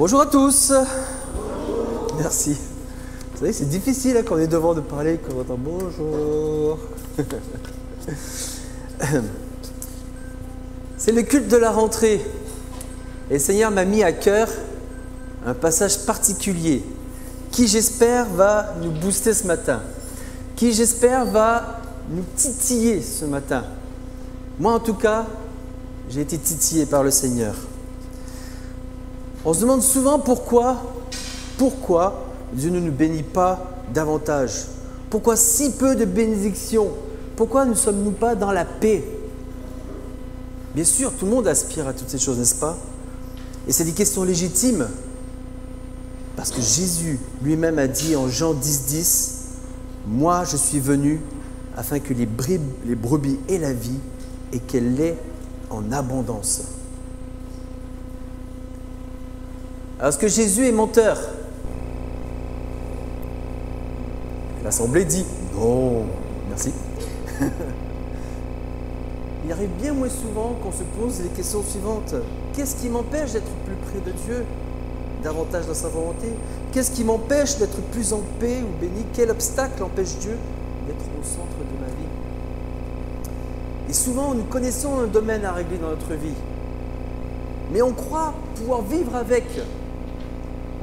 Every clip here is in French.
Bonjour à tous. Merci. Vous savez, c'est difficile quand on est devant de parler, quand on entend bonjour. C'est le culte de la rentrée. Et le Seigneur m'a mis à cœur un passage particulier qui, j'espère, va nous booster ce matin, qui, j'espère, va nous titiller ce matin. Moi, en tout cas, j'ai été titillé par le Seigneur. On se demande souvent pourquoi Dieu ne nous bénit pas davantage. Pourquoi si peu de bénédictions? Pourquoi ne sommes-nous pas dans la paix? Bien sûr, tout le monde aspire à toutes ces choses, n'est-ce pas? Et c'est des questions légitimes. Parce que Jésus lui-même a dit en Jean 10,10 « Moi, je suis venu afin que les brebis aient la vie et qu'elle l'ait en abondance. » Alors, est-ce que Jésus est menteur? L'Assemblée dit « Non, merci. » Il arrive bien moins souvent qu'on se pose les questions suivantes. Qu'est-ce qui m'empêche d'être plus près de Dieu, davantage dans sa volonté? Qu'est-ce qui m'empêche d'être plus en paix ou béni? Quel obstacle empêche Dieu d'être au centre de ma vie? Et souvent, nous connaissons un domaine à régler dans notre vie, mais on croit pouvoir vivre avec.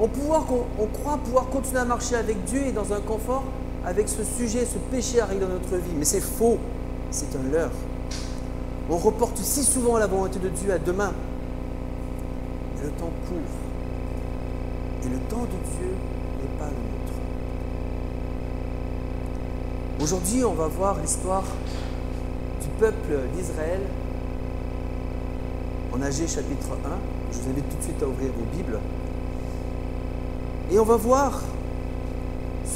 On croit pouvoir continuer à marcher avec Dieu et dans un confort avec ce sujet, ce péché à régler dans notre vie. Mais c'est faux, c'est un leurre. On reporte si souvent la volonté de Dieu à demain. Et le temps court. Et le temps de Dieu n'est pas le nôtre. Aujourd'hui, on va voir l'histoire du peuple d'Israël en Agé chapitre 1. Je vous invite tout de suite à ouvrir vos Bibles. Et on va voir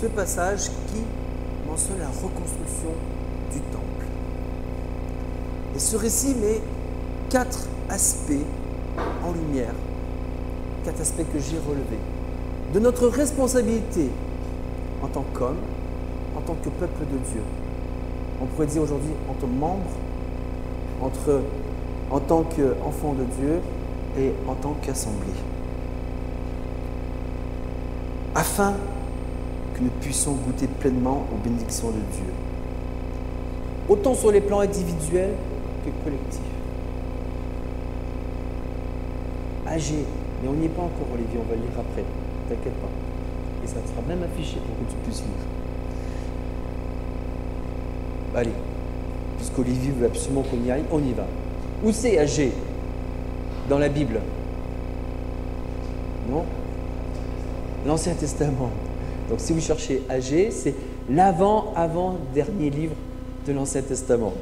ce passage qui mentionne la reconstruction du temple. Et ce récit met 4 aspects en lumière, 4 aspects que j'ai relevés, de notre responsabilité en tant qu'homme, en tant que peuple de Dieu. On pourrait dire aujourd'hui en tant que membre, en tant qu'enfant de Dieu et en tant qu'assemblée. Afin que nous puissions goûter pleinement aux bénédictions de Dieu, autant sur les plans individuels que collectifs. Agé, mais on n'y est pas encore, Olivier, on va le lire après, t'inquiète pas. Et ça sera même affiché pour que tu puisses lire. Allez, puisqu'Olivier veut absolument qu'on y aille, on y va. Où c'est Agé dans la Bible? Non? L'Ancien Testament. Donc si vous cherchez Agé, c'est l'avant-dernier livre de l'Ancien Testament,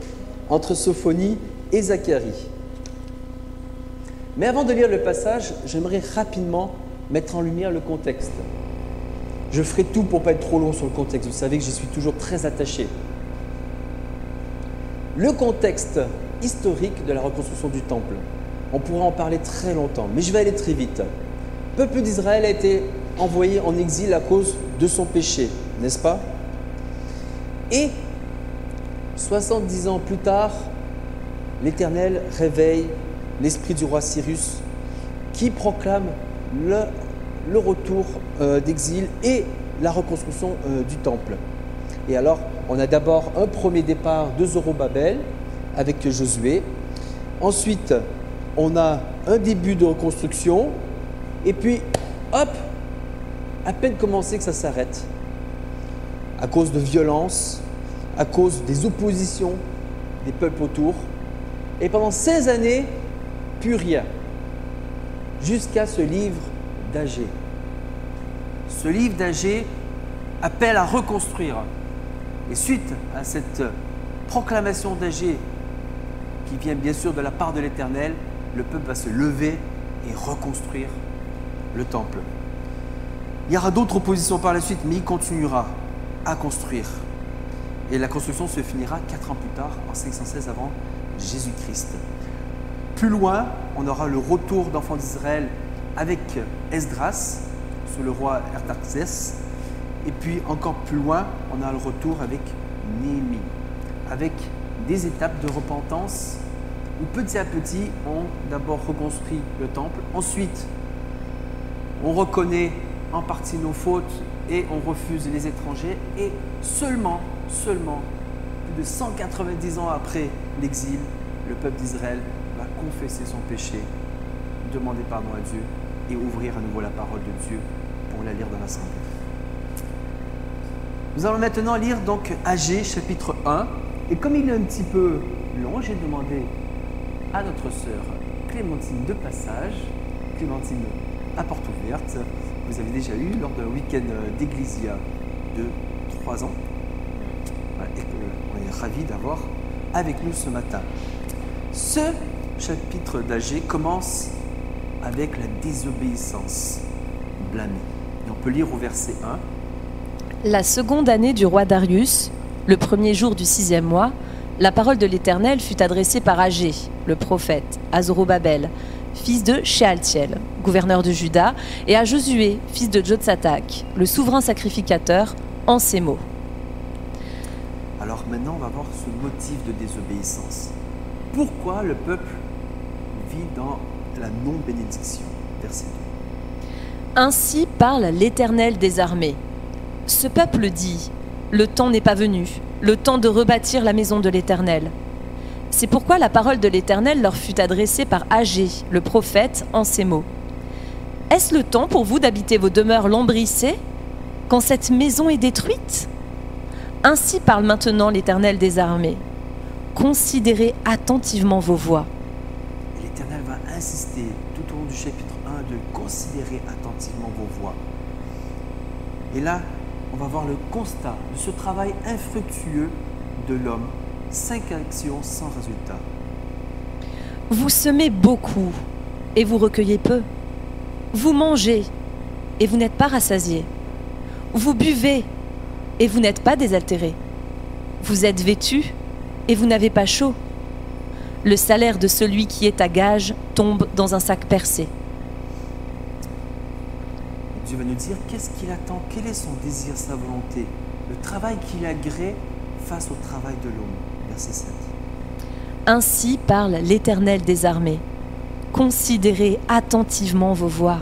entre Sophonie et Zacharie. Mais avant de lire le passage, j'aimerais rapidement mettre en lumière le contexte. Je ferai tout pour ne pas être trop long sur le contexte, vous savez que j'y suis toujours très attaché. Le contexte historique de la reconstruction du temple, on pourrait en parler très longtemps, mais je vais aller très vite. Le peuple d'Israël a été envoyé en exil à cause de son péché, n'est-ce pas? Et 70 ans plus tard, l'Éternel réveille l'esprit du roi Cyrus qui proclame le retour d'exil et la reconstruction du temple. Et alors, on a d'abord un premier départ de Zorobabel avec Josué. Ensuite, on a un début de reconstruction. Et puis, hop, à peine commencé que ça s'arrête. À cause de violences, à cause des oppositions des peuples autour. Et pendant 16 années, plus rien. Jusqu'à ce livre d'Agé. Ce livre d'Agé appelle à reconstruire. Et suite à cette proclamation d'Agé, qui vient bien sûr de la part de l'Éternel, le peuple va se lever et reconstruire le temple. Il y aura d'autres oppositions par la suite, mais il continuera à construire. Et la construction se finira 4 ans plus tard, en 516 avant Jésus-Christ. Plus loin, on aura le retour d'enfants d'Israël avec Esdras, sous le roi Artaxerxès. Et puis encore plus loin, on a le retour avec Néhémie, avec des étapes de repentance où petit à petit, on d'abord reconstruit le temple, ensuite on reconnaît en partie nos fautes et on refuse les étrangers. Et seulement, plus de 190 ans après l'exil, le peuple d'Israël va confesser son péché, demander pardon à Dieu et ouvrir à nouveau la parole de Dieu pour la lire dans l'Assemblée. Nous allons maintenant lire donc Agé chapitre 1. Et comme il est un petit peu long, j'ai demandé à notre sœur Clémentine de passage, Clémentine à porte ouverte, vous avez déjà eu lors d'un week-end d'Ecclésia de 3 ans. Voilà, et on est ravis d'avoir avec nous ce matin. Ce chapitre d'Agé commence avec la désobéissance blâmée. Et on peut lire au verset 1. La seconde année du roi Darius, le premier jour du 6e mois, la parole de l'Éternel fut adressée par Agé, le prophète, à Zorobabel, fils de Shealtiel, gouverneur de Juda, et à Josué, fils de Jotsatak, le souverain sacrificateur, en ces mots. Alors maintenant, on va voir ce motif de désobéissance. Pourquoi le peuple vit dans la non-bénédiction? Verset 2. Ainsi parle l'Éternel des armées. Ce peuple dit, le temps n'est pas venu, le temps de rebâtir la maison de l'Éternel. C'est pourquoi la parole de l'Éternel leur fut adressée par Agé, le prophète, en ces mots. Est-ce le temps pour vous d'habiter vos demeures lambrissées, quand cette maison est détruite? Ainsi parle maintenant l'Éternel des armées. Considérez attentivement vos voies. Et l'Éternel va insister tout au long du chapitre 1 de considérer attentivement vos voies. Et là, on va voir le constat de ce travail infructueux de l'homme. 5 actions sans résultat. Vous semez beaucoup et vous recueillez peu. Vous mangez et vous n'êtes pas rassasiés. Vous buvez et vous n'êtes pas désaltérés. Vous êtes vêtus et vous n'avez pas chaud. Le salaire de celui qui est à gage tombe dans un sac percé. Dieu va nous dire qu'est-ce qu'il attend, quel est son désir, sa volonté, le travail qu'il agrée face au travail de l'homme. Verset 7. Ainsi parle l'Éternel des armées. Considérez attentivement vos voies.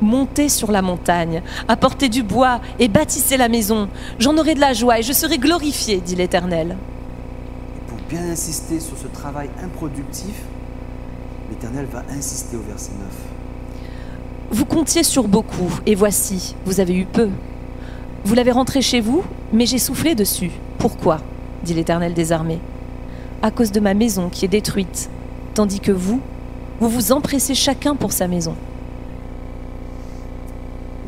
Montez sur la montagne, apportez du bois et bâtissez la maison. J'en aurai de la joie et je serai glorifié, dit l'Éternel. Et pour bien insister sur ce travail improductif, l'Éternel va insister au verset 9. Vous comptiez sur beaucoup, et voici, vous avez eu peu. Vous l'avez rentré chez vous, mais j'ai soufflé dessus. Pourquoi? Dit l'Éternel des armées. À cause de ma maison qui est détruite, tandis que vous vous empressez chacun pour sa maison.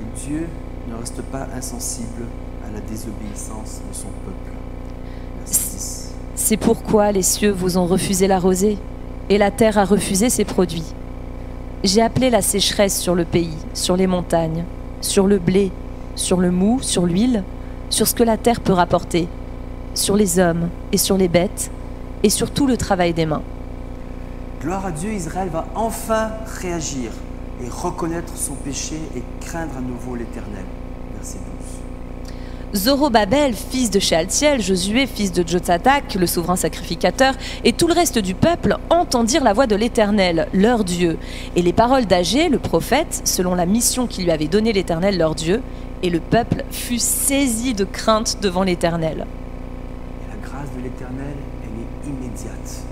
Et Dieu ne reste pas insensible à la désobéissance de son peuple. Verset 10. C'est pourquoi les cieux vous ont refusé la rosée, et la terre a refusé ses produits. J'ai appelé la sécheresse sur le pays, sur les montagnes, sur le blé, sur le mou, sur l'huile, sur ce que la terre peut rapporter, sur les hommes et sur les bêtes, et sur tout le travail des mains. Gloire à Dieu, Israël va enfin réagir et reconnaître son péché et craindre à nouveau l'Éternel. Verset 12. Zorobabel, fils de Shealtiel, Josué, fils de Jotsatak, le souverain sacrificateur, et tout le reste du peuple entendirent la voix de l'Éternel, leur Dieu, et les paroles d'Agé, le prophète, selon la mission qui lui avait donnée l'Éternel, leur Dieu, et le peuple fut saisi de crainte devant l'Éternel. Et la grâce de l'Éternel, elle est immédiate.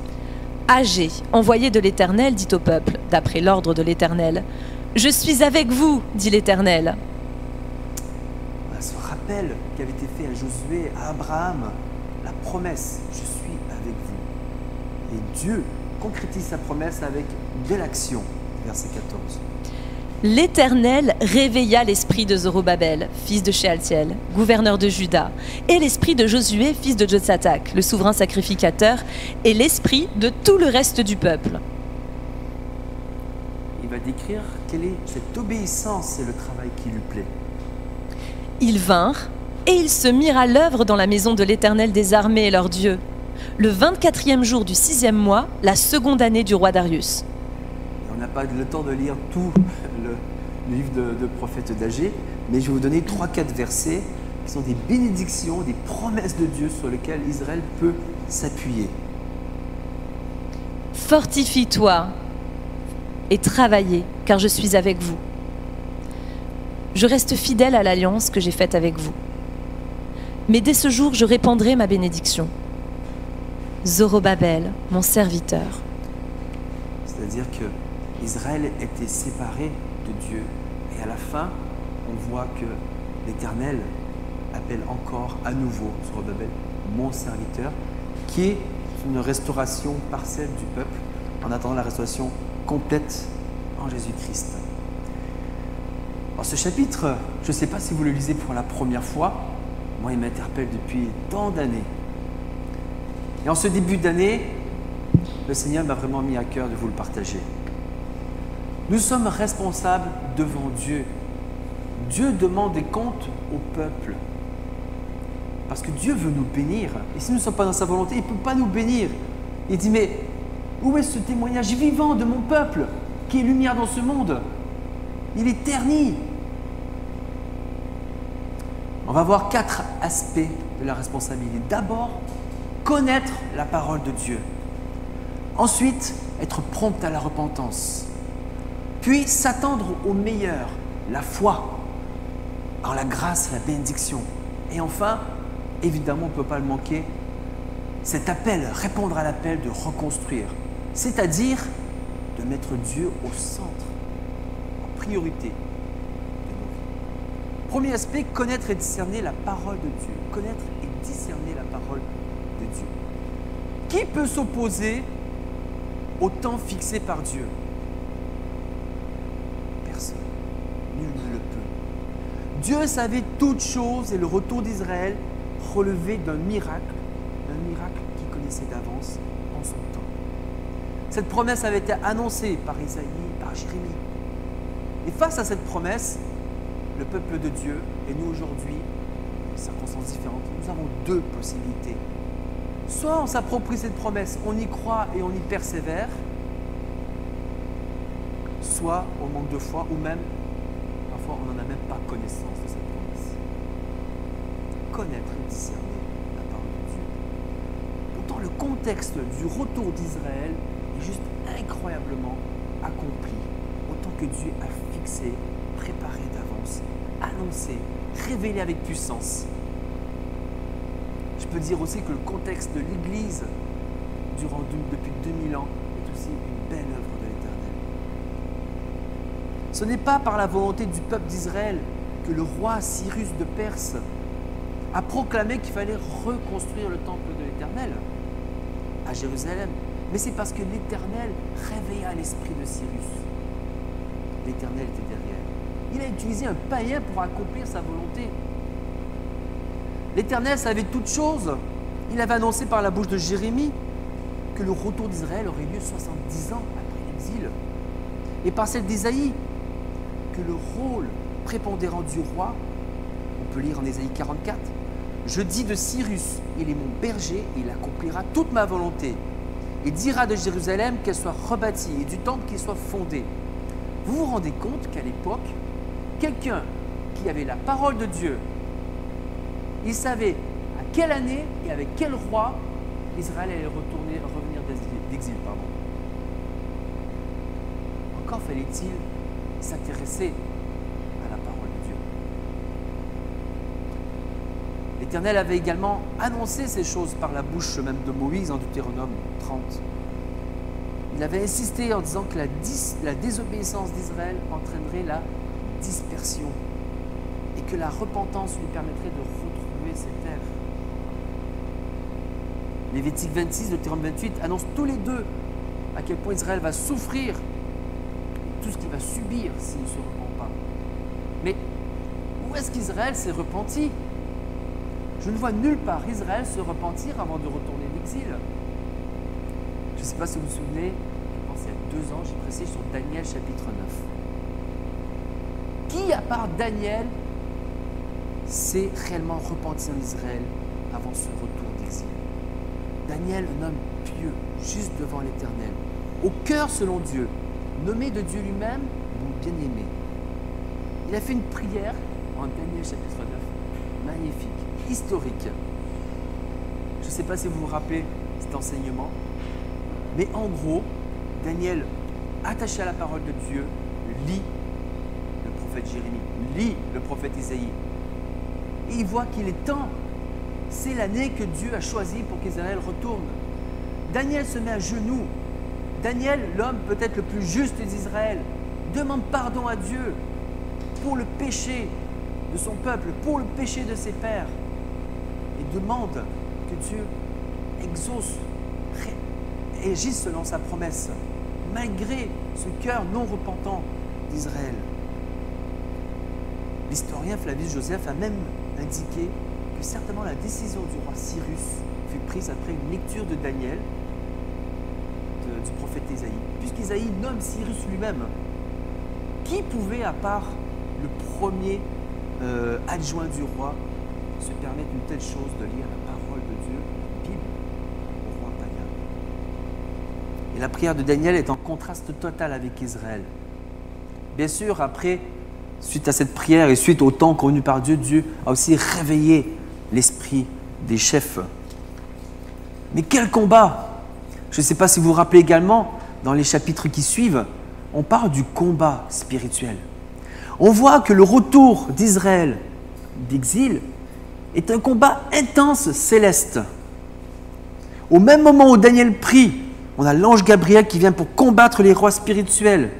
Agé, envoyé de l'Éternel, dit au peuple, d'après l'ordre de l'Éternel, « Je suis avec vous, dit l'Éternel. » Ce rappel qui avait été fait à Josué, à Abraham, la promesse, je suis avec vous. Et Dieu concrétise sa promesse avec de l'action. Verset 14. L'Éternel réveilla l'esprit de Zorobabel, fils de Shealtiel, gouverneur de Juda, et l'esprit de Josué, fils de Jotsatak, le souverain sacrificateur, et l'esprit de tout le reste du peuple. Il va décrire quelle est cette obéissance et le travail qui lui plaît. Ils vinrent, et ils se mirent à l'œuvre dans la maison de l'Éternel des armées, leur Dieu, le 24e jour du 6e mois, la seconde année du roi Darius. Et on n'a pas le temps de lire tout le livre de prophète d'Agé, mais je vais vous donner 3-4 versets qui sont des bénédictions, des promesses de Dieu sur lesquelles Israël peut s'appuyer. Fortifie-toi et travaillez, car je suis avec vous. Je reste fidèle à l'alliance que j'ai faite avec vous. Mais dès ce jour, je répandrai ma bénédiction. Zorobabel, mon serviteur. C'est-à-dire que Israël était séparé de Dieu. Et à la fin, on voit que l'Éternel appelle encore à nouveau Zorobabel, mon serviteur, qui est une restauration partielle du peuple en attendant la restauration complète en Jésus-Christ. Alors ce chapitre, je ne sais pas si vous le lisez pour la première fois, moi il m'interpelle depuis tant d'années. Et en ce début d'année, le Seigneur m'a vraiment mis à cœur de vous le partager. Nous sommes responsables devant Dieu. Dieu demande des comptes au peuple. Parce que Dieu veut nous bénir. Et si nous ne sommes pas dans sa volonté, il ne peut pas nous bénir. Il dit, mais où est ce témoignage vivant de mon peuple qui est lumière dans ce monde? Il est terni. On va voir 4 aspects de la responsabilité. D'abord, connaître la parole de Dieu. Ensuite, être prompt à la repentance. Puis, s'attendre au meilleur, la foi, en la grâce, la bénédiction. Et enfin, évidemment, on ne peut pas le manquer, cet appel, répondre à l'appel de reconstruire, c'est-à-dire de mettre Dieu au centre, en priorité de nos vies. Premier aspect, connaître et discerner la parole de Dieu. Connaître et discerner la parole de Dieu. Qui peut s'opposer au temps fixé par Dieu? Personne. Nul ne le peut. Dieu savait toutes choses et le retour d'Israël relevait d'un miracle qu'il connaissait d'avance en son temps. Cette promesse avait été annoncée par Isaïe, par Jérémie. Et face à cette promesse, le peuple de Dieu, et nous aujourd'hui, dans des circonstances différentes, nous avons 2 possibilités. Soit on s'approprie cette promesse, on y croit et on y persévère, soit on manque de foi, ou même, parfois, on n'en a même pas connaissance de cette promesse. Connaître et discerner la parole de Dieu. Pourtant, le contexte du retour d'Israël est juste incroyablement accompli, autant que Dieu a fixé, préparé d'avance, annoncé, révélé avec puissance. Je peux dire aussi que le contexte de l'Église depuis 2000 ans est aussi une belle œuvre de l'Éternel. Ce n'est pas par la volonté du peuple d'Israël que le roi Cyrus de Perse a proclamé qu'il fallait reconstruire le temple de l'Éternel à Jérusalem, mais c'est parce que l'Éternel réveilla l'esprit de Cyrus. L'Éternel était derrière. Il a utilisé un païen pour accomplir sa volonté. L'Éternel savait toutes choses. Il avait annoncé par la bouche de Jérémie que le retour d'Israël aurait lieu 70 ans après l'exil. Et par celle d'Isaïe, que le rôle prépondérant du roi, on peut lire en Ésaïe 44, « Je dis de Cyrus, il est mon berger et il accomplira toute ma volonté. Il dira de Jérusalem qu'elle soit rebâtie et du temple qu'il soit fondé. » Vous vous rendez compte qu'à l'époque, quelqu'un qui avait la parole de Dieu, il savait à quelle année et avec quel roi Israël allait revenir d'exil. Encore fallait-il s'intéresser à la parole de Dieu. L'Éternel avait également annoncé ces choses par la bouche même de Moïse en Deutéronome 30. Il avait insisté en disant que la désobéissance d'Israël entraînerait la dispersion et que la repentance lui permettrait de retrouver ses terres. Lévitique 26, Deutéronome 28 annoncent tous les deux à quel point Israël va souffrir tout ce qu'il va subir s'il ne se repent pas. Mais où est-ce qu'Israël s'est repenti? Je ne vois nulle part Israël se repentir avant de retourner d'exil. Je ne sais pas si vous vous souvenez, je pense il y a 2 ans, j'ai prêché sur Daniel chapitre 9. Qui, à part Daniel, s'est réellement repenti en Israël avant ce retour d'exil? Daniel, un homme pieux, juste devant l'Éternel, au cœur selon Dieu, nommé de Dieu lui-même, mon bien-aimé. Il a fait une prière en Daniel chapitre 9, magnifique, historique. Je ne sais pas si vous vous rappelez cet enseignement, mais en gros, Daniel, attaché à la parole de Dieu, lit le prophète Jérémie, lit le prophète Isaïe. Et il voit qu'il est temps. C'est l'année que Dieu a choisie pour qu'Israël retourne. Daniel se met à genoux. Daniel, l'homme peut-être le plus juste d'Israël, demande pardon à Dieu pour le péché de son peuple, pour le péché de ses pères. Et demande que Dieu exauce et agisse selon sa promesse, malgré ce cœur non repentant d'Israël. L'historien Flavius Joseph a même indiqué que certainement la décision du roi Cyrus fut prise après une lecture de Daniel, du prophète Isaïe, puisqu'Isaïe nomme Cyrus lui-même. Qui pouvait, à part le premier adjoint du roi, se permettre une telle chose de lire la parole de Dieu, la Bible, au roi païen? Et la prière de Daniel est en contraste total avec Israël. Bien sûr, après, suite à cette prière et suite au temps convenu par Dieu, Dieu a aussi réveillé l'esprit des chefs. Mais quel combat! Je ne sais pas si vous vous rappelez également, dans les chapitres qui suivent, on parle du combat spirituel. On voit que le retour d'Israël d'exil est un combat intense céleste. Au même moment où Daniel prie, on a l'ange Gabriel qui vient pour combattre les rois spirituels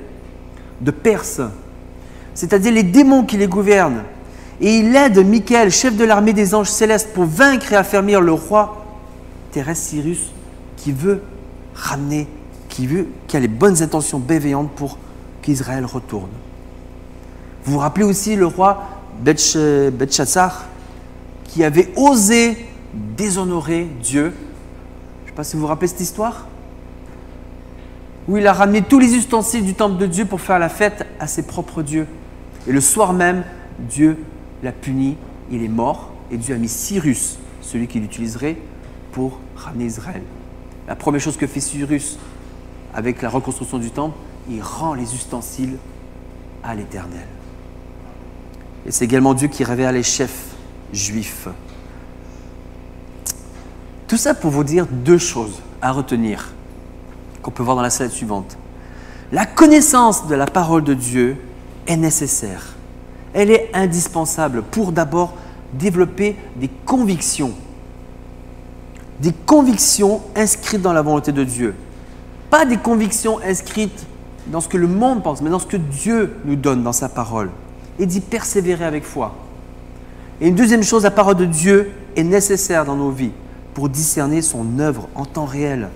de Perse, c'est-à-dire les démons qui les gouvernent. Et il aide Michael, chef de l'armée des anges célestes, pour vaincre et affermir le roi terrestre Cyrus, qui veut ramener, qui a les bonnes intentions bienveillantes pour qu'Israël retourne. Vous vous rappelez aussi le roi Belchazzar, qui avait osé déshonorer Dieu. Je ne sais pas si vous vous rappelez cette histoire, où il a ramené tous les ustensiles du temple de Dieu pour faire la fête à ses propres dieux. Et le soir même, Dieu l'a puni, il est mort, et Dieu a mis Cyrus, celui qui l'utiliserait, pour ramener Israël. La première chose que fait Cyrus avec la reconstruction du temple, il rend les ustensiles à l'Éternel. Et c'est également Dieu qui révèle les chefs juifs. Tout ça pour vous dire deux choses à retenir, qu'on peut voir dans la slide suivante. La connaissance de la parole de Dieu est nécessaire. Elle est indispensable pour d'abord développer des convictions inscrites dans la volonté de Dieu. Pas des convictions inscrites dans ce que le monde pense, mais dans ce que Dieu nous donne dans sa parole. Et d'y persévérer avec foi. Et une deuxième chose, la parole de Dieu est nécessaire dans nos vies pour discerner son œuvre en temps réel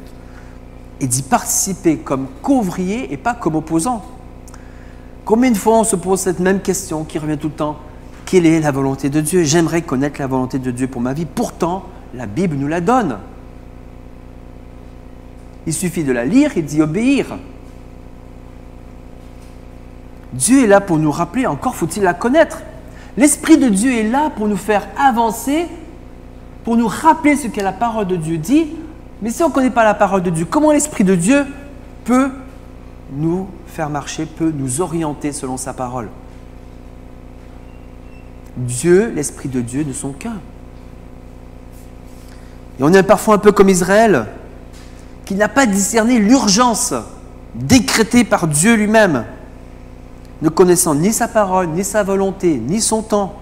et d'y participer comme qu'ouvrier et pas comme opposant. Combien de fois on se pose cette même question qui revient tout le temps? Quelle est la volonté de Dieu? J'aimerais connaître la volonté de Dieu pour ma vie. Pourtant, la Bible nous la donne. Il suffit de la lire et d'y obéir. Dieu est là pour nous rappeler, encore faut-il la connaître. L'Esprit de Dieu est là pour nous faire avancer, pour nous rappeler ce que la parole de Dieu dit. Mais si on ne connaît pas la parole de Dieu, comment l'Esprit de Dieu peut nous faire marcher, peut nous orienter selon sa parole? Dieu, l'Esprit de Dieu ne sont qu'un. Et on est parfois un peu comme Israël, qui n'a pas discerné l'urgence décrétée par Dieu lui-même, ne connaissant ni sa parole, ni sa volonté, ni son temps.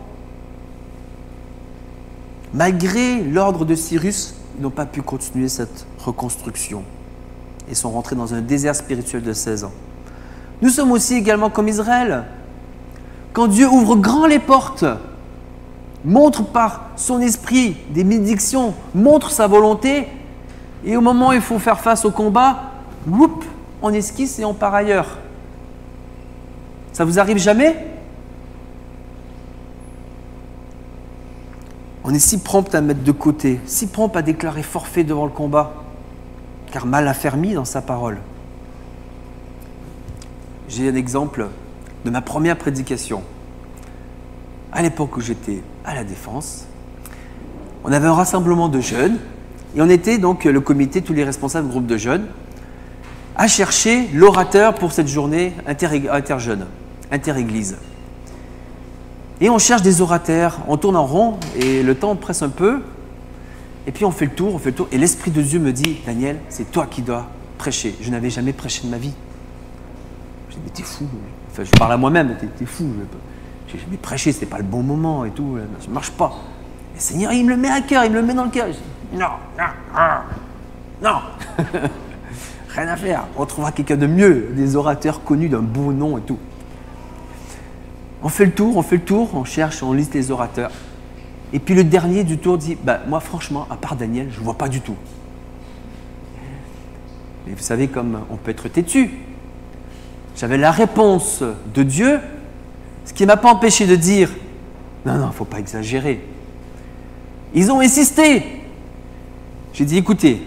Malgré l'ordre de Cyrus, ils n'ont pas pu continuer cette reconstruction et sont rentrés dans un désert spirituel de 16 ans. Nous sommes aussi également comme Israël. Quand Dieu ouvre grand les portes, montre par son esprit des bénédictions, montre sa volonté, et au moment où il faut faire face au combat, whoop, on esquisse et on part ailleurs. Ça vous arrive jamais? On est si prompt à mettre de côté, si prompt à déclarer forfait devant le combat, car mal affermi dans sa parole. J'ai un exemple de ma première prédication. À l'époque où j'étais à la Défense, on avait un rassemblement de jeunes, et on était donc le comité, tous les responsables du groupe de jeunes, à chercher l'orateur pour cette journée interjeune, interéglise. Et on cherche des orateurs, on tourne en rond et le temps presse un peu. Et puis on fait le tour, et l'Esprit de Dieu me dit, Daniel, c'est toi qui dois prêcher. Je n'avais jamais prêché de ma vie. Je dis, mais t'es fou. Enfin, je parle à moi-même, t'es fou. J'ai jamais prêché, c'était pas le bon moment et tout. Ça ne marche pas. Le Seigneur, il me le met à cœur, il me le met dans le cœur. Je dis, non. Rien à faire. On trouvera quelqu'un de mieux, des orateurs connus d'un beau nom et tout. On fait le tour, on cherche, on liste les orateurs. Et puis le dernier du tour dit, moi franchement, à part Daniel, je ne vois pas du tout. Et vous savez comme on peut être têtu. J'avais la réponse de Dieu, ce qui ne m'a pas empêché de dire, non, il ne faut pas exagérer. Ils ont insisté. J'ai dit, écoutez,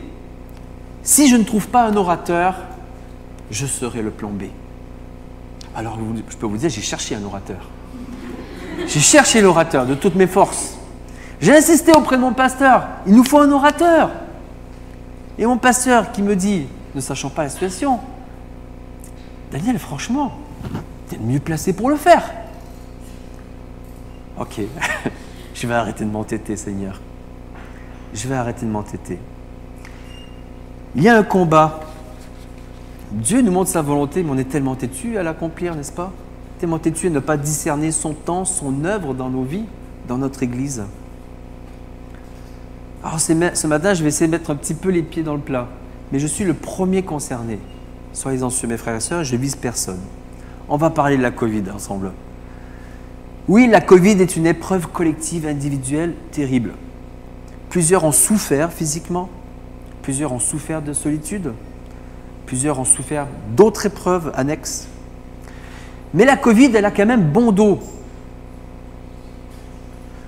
si je ne trouve pas un orateur, je serai le plan B. Alors, je peux vous dire, j'ai cherché un orateur. J'ai cherché l'orateur de toutes mes forces. J'ai insisté auprès de mon pasteur. Il nous faut un orateur. Et mon pasteur qui me dit, ne sachant pas la situation, Daniel, franchement, tu es le mieux placé pour le faire. Ok, je vais arrêter de m'entêter, Seigneur. Je vais arrêter de m'entêter. Il y a un combat. Dieu nous montre sa volonté, mais on est tellement têtu à l'accomplir, n'est-ce pas? Tellement têtu à ne pas discerner son temps, son œuvre dans nos vies, dans notre Église. Alors ce matin, je vais essayer de mettre un petit peu les pieds dans le plat, mais je suis le premier concerné. Soyez-en sûrs, mes frères et sœurs, je ne vise personne. On va parler de la Covid ensemble. Oui, la Covid est une épreuve collective, individuelle, terrible. Plusieurs ont souffert physiquement, plusieurs ont souffert de solitude, plusieurs ont souffert d'autres épreuves annexes. Mais la Covid, elle a quand même bon dos.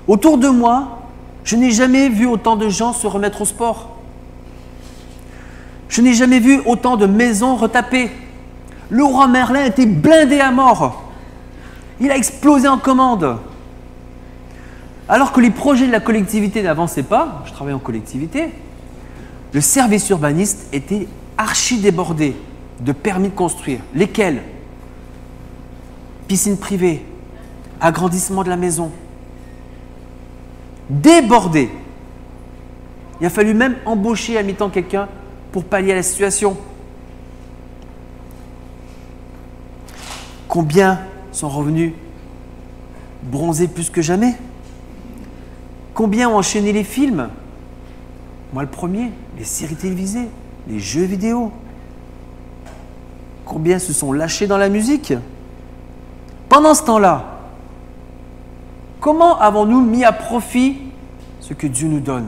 Autour de moi, je n'ai jamais vu autant de gens se remettre au sport. Je n'ai jamais vu autant de maisons retapées. Le roi Merlin était blindé à mort. Il a explosé en commande. Alors que les projets de la collectivité n'avançaient pas, je travaille en collectivité, le service urbaniste était archi débordé de permis de construire. Lesquels? Piscine privée, agrandissement de la maison. Débordé. Il a fallu même embaucher à mi-temps quelqu'un pour pallier à la situation. Combien sont revenus bronzés plus que jamais? Combien ont enchaîné les films? Moi le premier, les séries télévisées, les jeux vidéo. Combien se sont lâchés dans la musique? Pendant ce temps-là, comment avons-nous mis à profit ce que Dieu nous donne?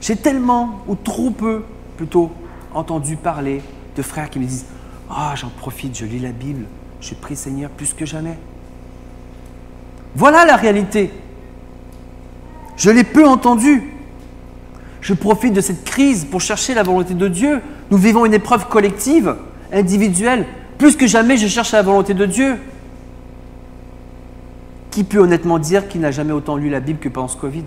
J'ai tellement, ou trop peu plutôt, entendu parler de frères qui me disent « Ah, j'en profite, je lis la Bible, je prie Seigneur plus que jamais. » Voilà la réalité. Je l'ai peu entendu. Je profite de cette crise pour chercher la volonté de Dieu. Nous vivons une épreuve collective, individuelle. Plus que jamais, je cherche la volonté de Dieu. Qui peut honnêtement dire qu'il n'a jamais autant lu la Bible que pendant ce Covid?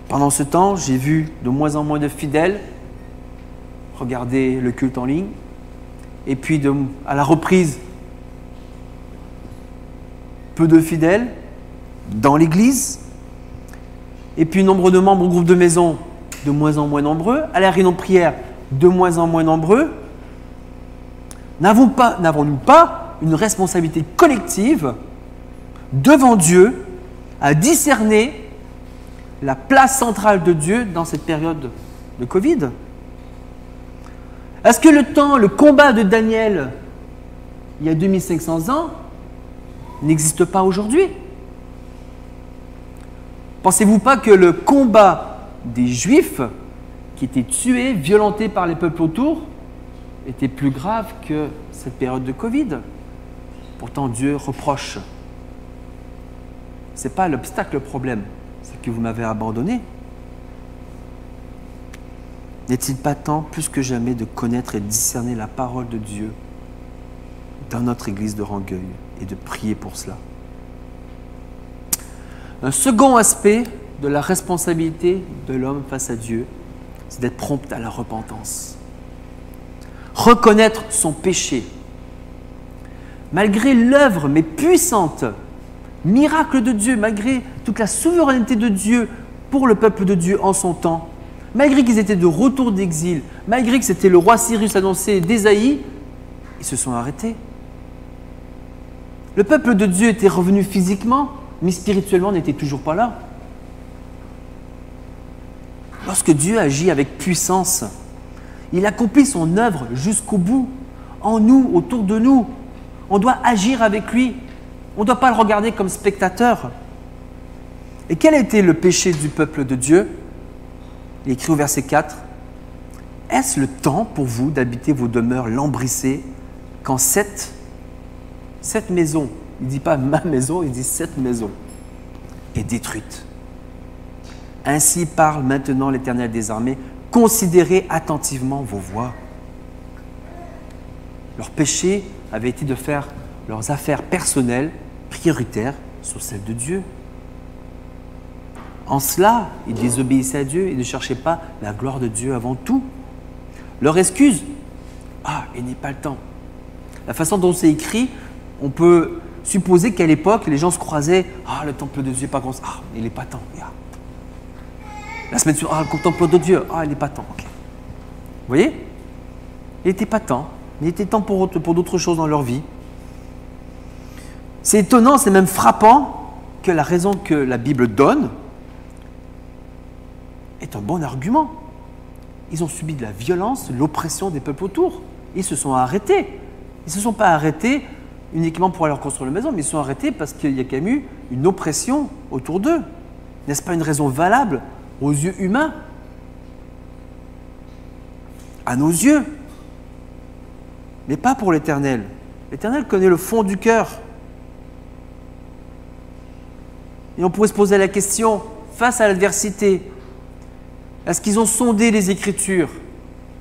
Pendant ce temps, j'ai vu de moins en moins de fidèles regarder le culte en ligne. Et puis, à la reprise, peu de fidèles dans l'église. Et puis, nombre de membres au groupe de maison, de moins en moins nombreux. À la réunion de prière, de moins en moins nombreux. N'avons-nous pas une responsabilité collective devant Dieu à discerner la place centrale de Dieu dans cette période de Covid? Est-ce que le combat de Daniel, il y a 2500 ans, n'existe pas aujourd'hui? Pensez-vous pas que le combat des Juifs qui étaient tués, violentés par les peuples autour, était plus grave que cette période de Covid? Pourtant, Dieu reproche. Ce n'est pas l'obstacle, le problème, c'est que vous m'avez abandonné. N'est-il pas temps, plus que jamais, de connaître et de discerner la parole de Dieu dans notre église de Rangueil et de prier pour cela? Un second aspect de la responsabilité de l'homme face à Dieu, c'est d'être prompt à la repentance. Reconnaître son péché. Malgré l'œuvre, mais puissante, miracle de Dieu, malgré toute la souveraineté de Dieu pour le peuple de Dieu en son temps, Malgré qu'ils étaient de retour d'exil, malgré que c'était le roi Cyrus annoncé d'Ésaïe, ils se sont arrêtés. Le peuple de Dieu était revenu physiquement, mais spirituellement n'était toujours pas là. Lorsque Dieu agit avec puissance, il accomplit son œuvre jusqu'au bout, en nous, autour de nous. On doit agir avec lui. On ne doit pas le regarder comme spectateur. Et quel a été le péché du peuple de Dieu? Il est écrit au verset 4. « Est-ce le temps pour vous d'habiter vos demeures lambrissées quand cette maison, il ne dit pas ma maison, il dit cette maison, est détruite. Ainsi parle maintenant l'Éternel des armées, considérez attentivement vos voies. » Leur péché avait été de faire leurs affaires personnelles prioritaires sur celles de Dieu. En cela, ils désobéissaient à Dieu et ne cherchaient pas la gloire de Dieu avant tout. Leur excuse, il n'est pas le temps. La façon dont c'est écrit, on peut supposer qu'à l'époque, les gens se croisaient, le temple de Dieu n'est pas grand, il n'est pas temps. La semaine suivante, le temple de Dieu, il n'est pas temps. Okay. Vous voyez? Il n'était pas temps, mais il était temps pour d'autres choses dans leur vie. C'est étonnant, c'est même frappant que la raison que la Bible donne est un bon argument. Ils ont subi de la violence, l'oppression des peuples autour. Ils se sont arrêtés. Ils ne se sont pas arrêtés uniquement pour aller reconstruire la maison, mais ils se sont arrêtés parce qu'il y a quand même eu une oppression autour d'eux. N'est-ce pas une raison valable aux yeux humains? À nos yeux. Mais pas pour l'Éternel. L'Éternel connaît le fond du cœur. Et on pourrait se poser la question, face à l'adversité, est-ce qu'ils ont sondé les Écritures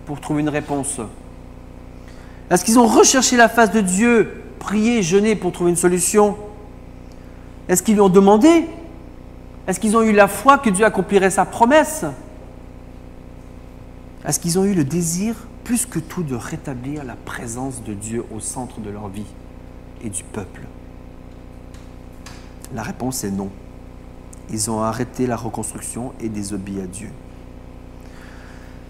pour trouver une réponse? Est-ce qu'ils ont recherché la face de Dieu, prié, jeûné pour trouver une solution? Est-ce qu'ils lui ont demandé? Est-ce qu'ils ont eu la foi que Dieu accomplirait sa promesse? Est-ce qu'ils ont eu le désir, plus que tout, de rétablir la présence de Dieu au centre de leur vie et du peuple? La réponse est non. Ils ont arrêté la reconstruction et désobéi à Dieu.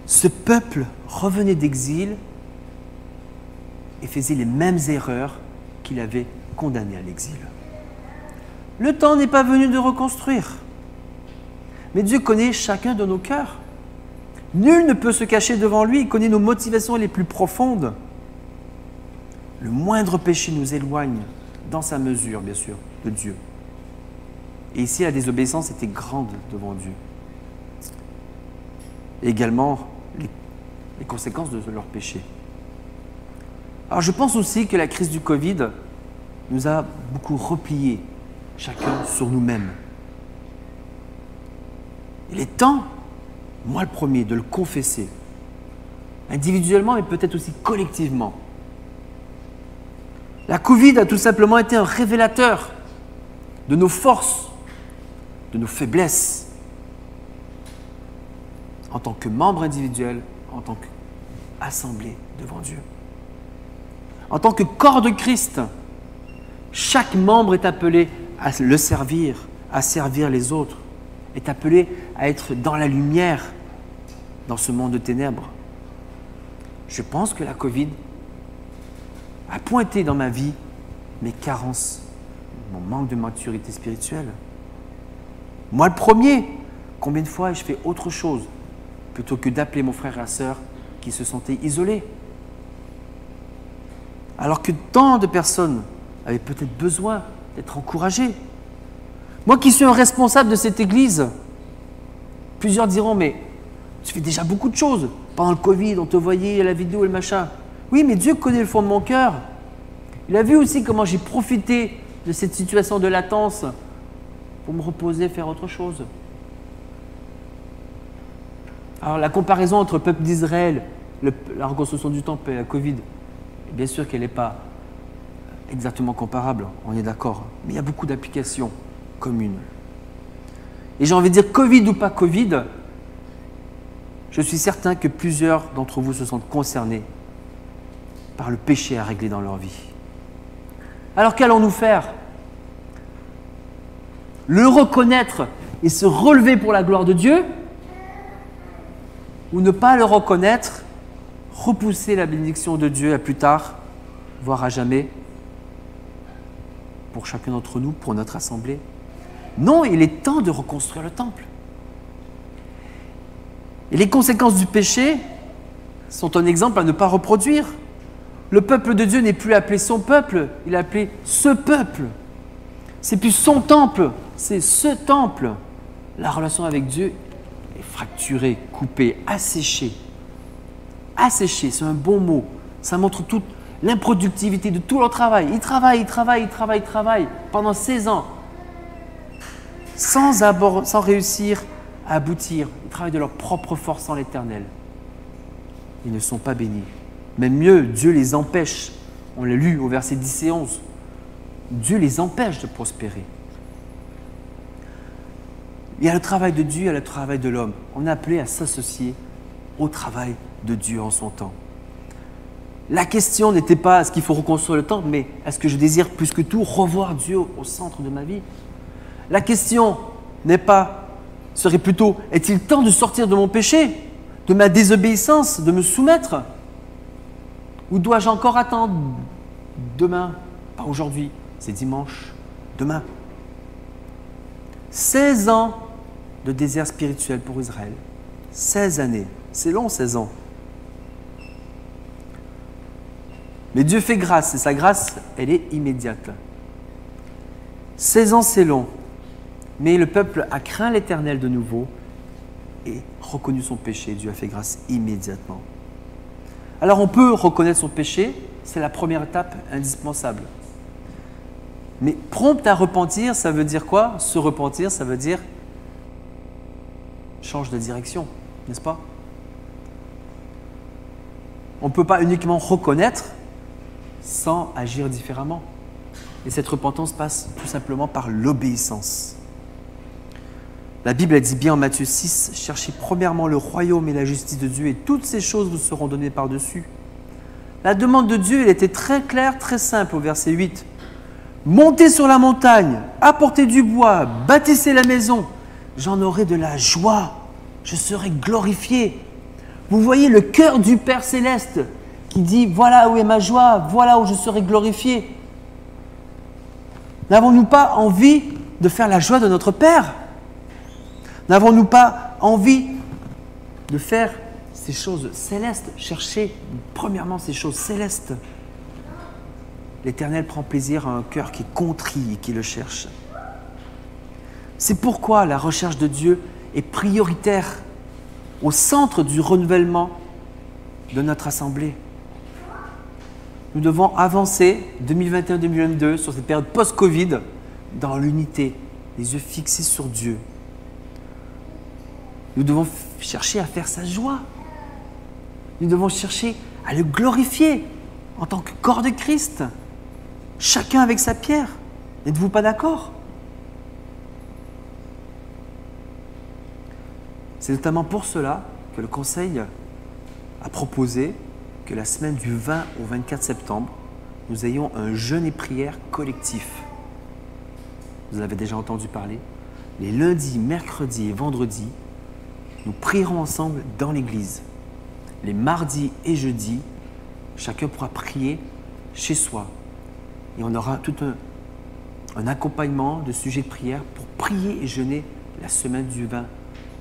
Ce peuple revenait d'exil et faisait les mêmes erreurs qu'il avait condamnées à l'exil. Le temps n'est pas venu de reconstruire. Mais Dieu connaît chacun de nos cœurs. Nul ne peut se cacher devant lui. Il connaît nos motivations les plus profondes. Le moindre péché nous éloigne, dans sa mesure, bien sûr, de Dieu. Et ici, la désobéissance était grande devant Dieu. Et également, les conséquences de leur péché. Alors, je pense aussi que la crise du Covid nous a beaucoup repliés, chacun sur nous-mêmes. Il est temps, moi le premier, de le confesser, individuellement, mais peut-être aussi collectivement. La Covid a tout simplement été un révélateur de nos forces, de nos faiblesses, en tant que membre individuel, en tant qu'assemblée devant Dieu. En tant que corps de Christ, chaque membre est appelé à le servir, à servir les autres, est appelé à être dans la lumière, dans ce monde de ténèbres. Je pense que la Covid a pointé dans ma vie mes carences, mon manque de maturité spirituelle. Moi le premier, combien de fois ai-je fait autre chose plutôt que d'appeler mon frère et ma sœur qui se sentaient isolés? Alors que tant de personnes avaient peut-être besoin d'être encouragées. Moi qui suis un responsable de cette église, plusieurs diront, mais tu fais déjà beaucoup de choses. Pendant le Covid, on te voyait à la vidéo et le machin. Oui, mais Dieu connaît le fond de mon cœur. Il a vu aussi comment j'ai profité de cette situation de latence pour me reposer, faire autre chose. Alors la comparaison entre le peuple d'Israël, la reconstruction du temple et la Covid, bien sûr qu'elle n'est pas exactement comparable, on est d'accord, mais il y a beaucoup d'applications communes. Et j'ai envie de dire, Covid ou pas Covid, je suis certain que plusieurs d'entre vous se sentent concernés par le péché à régler dans leur vie. Alors qu'allons-nous faire? Le reconnaître et se relever pour la gloire de Dieu, ou ne pas le reconnaître, repousser la bénédiction de Dieu à plus tard, voire à jamais, pour chacun d'entre nous, pour notre assemblée. Non, il est temps de reconstruire le temple. Et les conséquences du péché sont un exemple à ne pas reproduire. Le peuple de Dieu n'est plus appelé son peuple, il est appelé ce peuple. C'est plus son temple, c'est ce temple. La relation avec Dieu est fracturée, coupée, asséchée. Asséchée, c'est un bon mot. Ça montre toute l'improductivité de tout leur travail. Ils travaillent pendant 16 ans sans réussir à aboutir. Ils travaillent de leur propre force en l'Éternel. Ils ne sont pas bénis. Même mieux, Dieu les empêche. On l'a lu au verset 10 et 11. Dieu les empêche de prospérer. Il y a le travail de Dieu, il y a le travail de l'homme. On est appelé à s'associer au travail de Dieu en son temps. La question n'était pas est-ce qu'il faut reconstruire le temple, mais est-ce que je désire plus que tout revoir Dieu au centre de ma vie? La question serait plutôt est-il temps de sortir de mon péché, de ma désobéissance, de me soumettre? Ou dois-je encore attendre demain? Pas aujourd'hui, c'est dimanche, demain. 16 ans de désert spirituel pour Israël. 16 années. C'est long, 16 ans. Mais Dieu fait grâce, et sa grâce, elle est immédiate. 16 ans, c'est long. Mais le peuple a craint l'Éternel de nouveau et reconnu son péché. Dieu a fait grâce immédiatement. Alors on peut reconnaître son péché, c'est la première étape indispensable. Mais prompt à repentir, ça veut dire quoi? Se repentir, ça veut dire change de direction, n'est-ce pas? On ne peut pas uniquement reconnaître sans agir différemment. Et cette repentance passe tout simplement par l'obéissance. La Bible a dit bien en Matthieu 6, « Cherchez premièrement le royaume et la justice de Dieu et toutes ces choses vous seront données par-dessus. » La demande de Dieu, elle était très claire, très simple au verset 8. « Montez sur la montagne, apportez du bois, bâtissez la maison. J'en aurai de la joie, je serai glorifié. » Vous voyez le cœur du Père Céleste qui dit « Voilà où est ma joie, voilà où je serai glorifié. » N'avons-nous pas envie de faire la joie de notre Père? N'avons-nous pas envie de faire ces choses célestes? Chercher premièrement ces choses célestes. L'Éternel prend plaisir à un cœur qui est contrit et qui le cherche. C'est pourquoi la recherche de Dieu est prioritaire au centre du renouvellement de notre assemblée. Nous devons avancer 2021-2022 sur cette période post-Covid dans l'unité, les yeux fixés sur Dieu. Nous devons chercher à faire sa joie. Nous devons chercher à le glorifier en tant que corps de Christ. Chacun avec sa pierre. N'êtes-vous pas d'accord? C'est notamment pour cela que le Conseil a proposé que la semaine du 20 au 24 septembre, nous ayons un jeûne et prière collectif. Vous en avez déjà entendu parler. Les lundis, mercredis et vendredis, nous prierons ensemble dans l'église. Les mardis et jeudis, chacun pourra prier chez soi. Et on aura tout un accompagnement de sujets de prière pour prier et jeûner la semaine du 20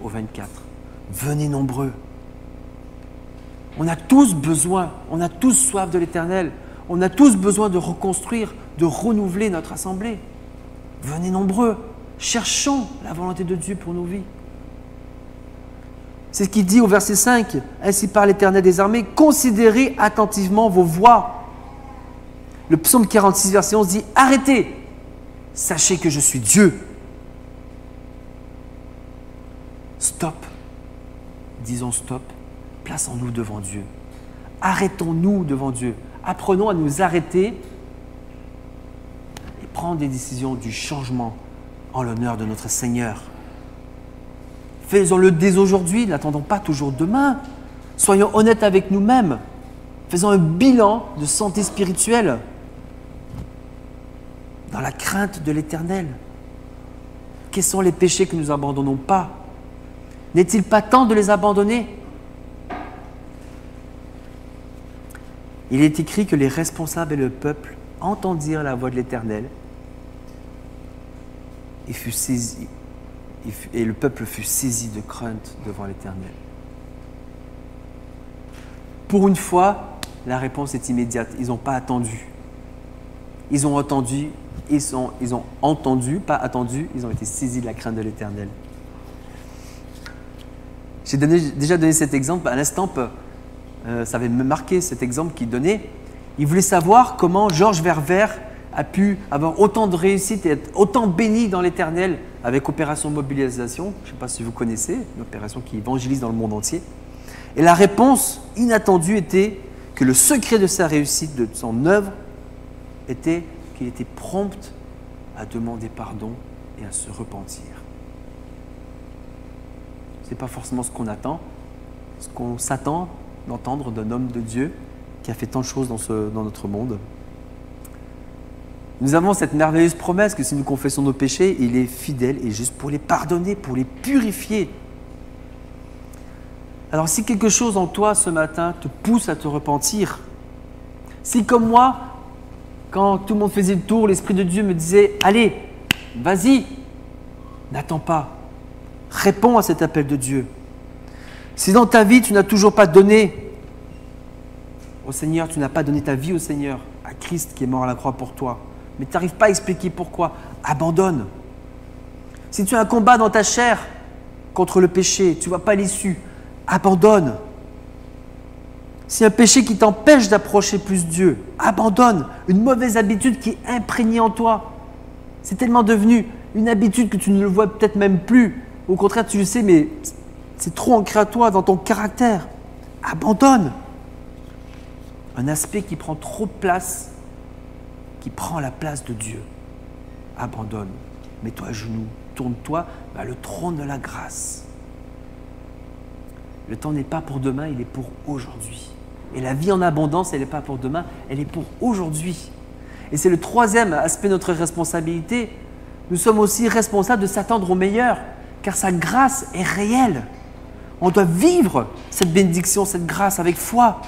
au 24. Venez nombreux. On a tous besoin, on a tous soif de l'Éternel. On a tous besoin de reconstruire, de renouveler notre assemblée. Venez nombreux. Cherchons la volonté de Dieu pour nos vies. C'est ce qu'il dit au verset 5. « Ainsi parle l'Éternel des armées, considérez attentivement vos voies. » Le psaume 46, verset 11 dit « Arrêtez, sachez que je suis Dieu. » Stop. Disons stop. Plaçons-nous devant Dieu. Arrêtons-nous devant Dieu. Apprenons à nous arrêter et prendre des décisions du changement en l'honneur de notre Seigneur. Faisons-le dès aujourd'hui, n'attendons pas toujours demain. Soyons honnêtes avec nous-mêmes. Faisons un bilan de santé spirituelle dans la crainte de l'Éternel. Quels sont les péchés que nous n'abandonnons pas? N'est-il pas temps de les abandonner? Il est écrit que les responsables et le peuple entendirent la voix de l'Éternel et le peuple fut saisi de crainte devant l'Éternel. Pour une fois, la réponse est immédiate. Ils n'ont pas attendu. Ils ont entendu, pas attendu, ils ont été saisis de la crainte de l'Éternel. J'ai déjà donné cet exemple. À l'instant, ça avait me marqué cet exemple qu'il donnait. Il voulait savoir comment Georges Verver a pu avoir autant de réussite et être autant béni dans l'Éternel avec Opération Mobilisation. Je ne sais pas si vous connaissez, une opération qui évangélise dans le monde entier. Et la réponse inattendue était que le secret de sa réussite, de son œuvre, était qu'il était prompt à demander pardon et à se repentir. Ce n'est pas forcément ce qu'on attend, ce qu'on s'attend d'entendre d'un homme de Dieu qui a fait tant de choses dans notre monde. Nous avons cette merveilleuse promesse que si nous confessons nos péchés, il est fidèle et juste pour les pardonner, pour les purifier. Alors si quelque chose en toi ce matin te pousse à te repentir, si comme moi, quand tout le monde faisait le tour, l'Esprit de Dieu me disait « Allez, vas-y, n'attends pas, réponds à cet appel de Dieu. » Si dans ta vie, tu n'as toujours pas donné au Seigneur, tu n'as pas donné ta vie au Seigneur, à Christ qui est mort à la croix pour toi, mais tu n'arrives pas à expliquer pourquoi, abandonne. Si tu as un combat dans ta chair contre le péché, tu ne vois pas l'issue, abandonne. Si un péché qui t'empêche d'approcher plus Dieu, abandonne. Une mauvaise habitude qui est imprégnée en toi. C'est tellement devenu une habitude que tu ne le vois peut-être même plus. Au contraire, tu le sais, mais c'est trop ancré à toi, dans ton caractère. Abandonne. Un aspect qui prend trop de place, qui prend la place de Dieu. Abandonne. Mets-toi à genoux. Tourne-toi vers le trône de la grâce. Le temps n'est pas pour demain, il est pour aujourd'hui. Et la vie en abondance, elle n'est pas pour demain, elle est pour aujourd'hui. Et c'est le troisième aspect de notre responsabilité. Nous sommes aussi responsables de s'attendre au meilleur, car sa grâce est réelle. On doit vivre cette bénédiction, cette grâce avec foi.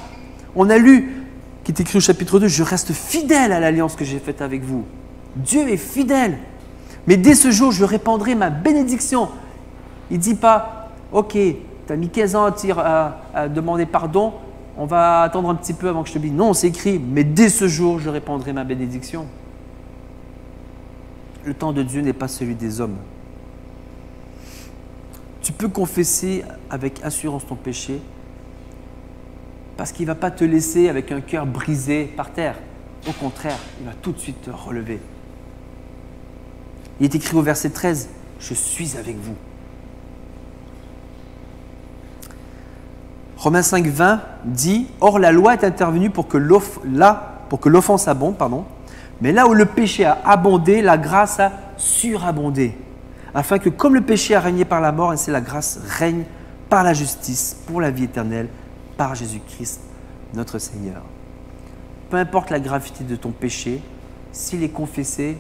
On a lu, qui est écrit au chapitre 2, « Je reste fidèle à l'alliance que j'ai faite avec vous. » Dieu est fidèle. Mais dès ce jour, je répandrai ma bénédiction. Il ne dit pas, « Ok, tu as mis 15 ans à demander pardon, on va attendre un petit peu avant que je te bénisse. » Non, c'est écrit, mais dès ce jour, je répandrai ma bénédiction. Le temps de Dieu n'est pas celui des hommes. Tu peux confesser avec assurance ton péché parce qu'il ne va pas te laisser avec un cœur brisé par terre. Au contraire, il va tout de suite te relever. Il est écrit au verset 13, « Je suis avec vous. » Romains 5, 20 dit « Or la loi est intervenue pour que l'offense abonde, mais là où le péché a abondé, la grâce a surabondé, afin que comme le péché a régné par la mort, ainsi la grâce règne par la justice, pour la vie éternelle, par Jésus-Christ, notre Seigneur. » Peu importe la gravité de ton péché, s'il est confessé,